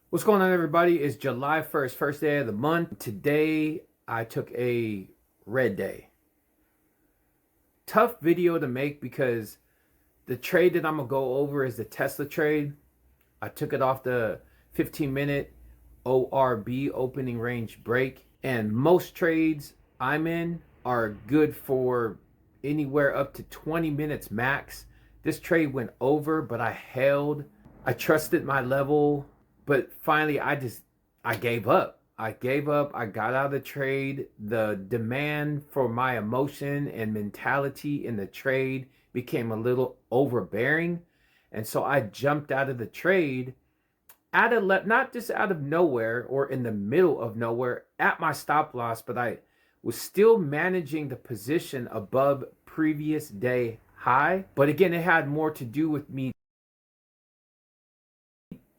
What's going on, everybody? It's July 1st, first day of the month. Today, I took a red day. Tough video to make because the trade that I'm going to go over is the Tesla trade. I took it off the 15-minute ORB, opening range break. And most trades I'm in are good for anywhere up to 20 minutes max. This trade went over, but I held. I trusted my level, but finally I gave up. I gave up. I got out of the trade. The demand for my emotion and mentality in the trade became a little overbearing. And so I jumped out of the trade not just out of nowhere or in the middle of nowhere at my stop loss, but I was still managing the position above previous day high. But again, it had more to do with me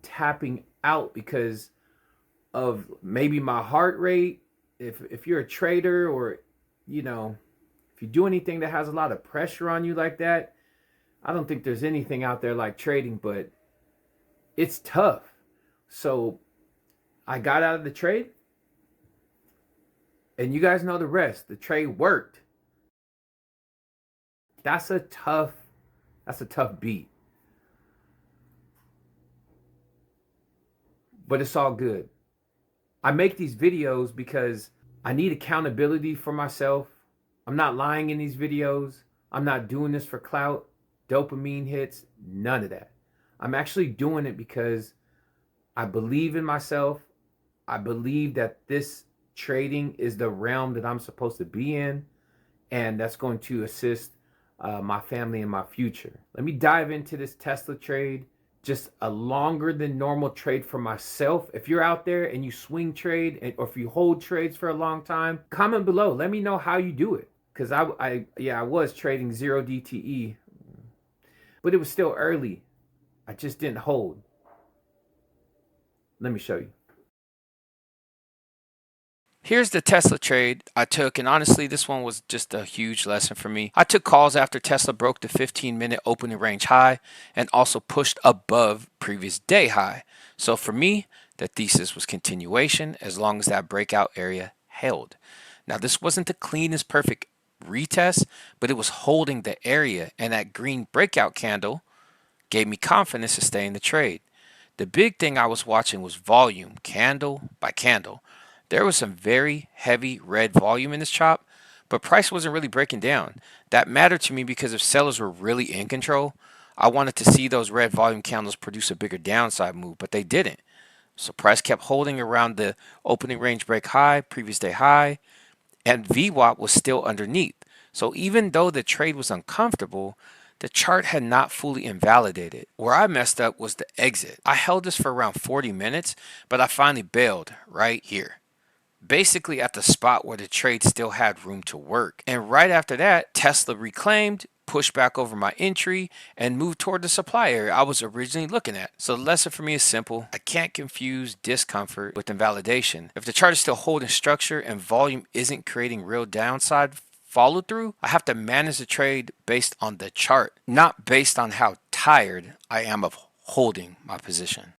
tapping out because of maybe my heart rate. If you're a trader, or if you do anything that has a lot of pressure on you like that, I don't think there's anything out there like trading, but it's tough. So I got out of the trade, and you guys know the rest. The trade worked. That's a tough beat. But it's all good. I make these videos because I need accountability for myself. I'm not lying in these videos. I'm not doing this for clout, dopamine hits, none of that. I'm actually doing it because I believe in myself. I believe that this trading is the realm that I'm supposed to be in, and that's going to assist my family in my future. Let me dive into this Tesla trade. Just a longer than normal trade for myself. If you're out there and you swing trade, or if you hold trades for a long time, comment below. Let me know how you do it. Because I was trading 0 DTE, but it was still early. I just didn't hold. Let me show you. Here's the Tesla trade I took, and honestly, this one was just a huge lesson for me. I took calls after Tesla broke the 15-minute opening range high and also pushed above previous day high. So for me, the thesis was continuation as long as that breakout area held. Now, this wasn't the cleanest perfect retest, but it was holding the area, and that green breakout candle gave me confidence to stay in the trade. The big thing I was watching was volume, candle by candle. There was some very heavy red volume in this chop, but price wasn't really breaking down. That mattered to me because if sellers were really in control, I wanted to see those red volume candles produce a bigger downside move, but they didn't. So price kept holding around the opening range break high, previous day high, and VWAP was still underneath. So even though the trade was uncomfortable, the chart had not fully invalidated. Where I messed up was the exit. I held this for around 40 minutes, but I finally bailed right here. Basically at the spot where the trade still had room to work. And right after that, Tesla reclaimed, pushed back over my entry, and moved toward the supply area I was originally looking at. So the lesson for me is simple. I can't confuse discomfort with invalidation. If the chart is still holding structure and volume isn't creating real downside follow through, I have to manage the trade based on the chart, not based on how tired I am of holding my position.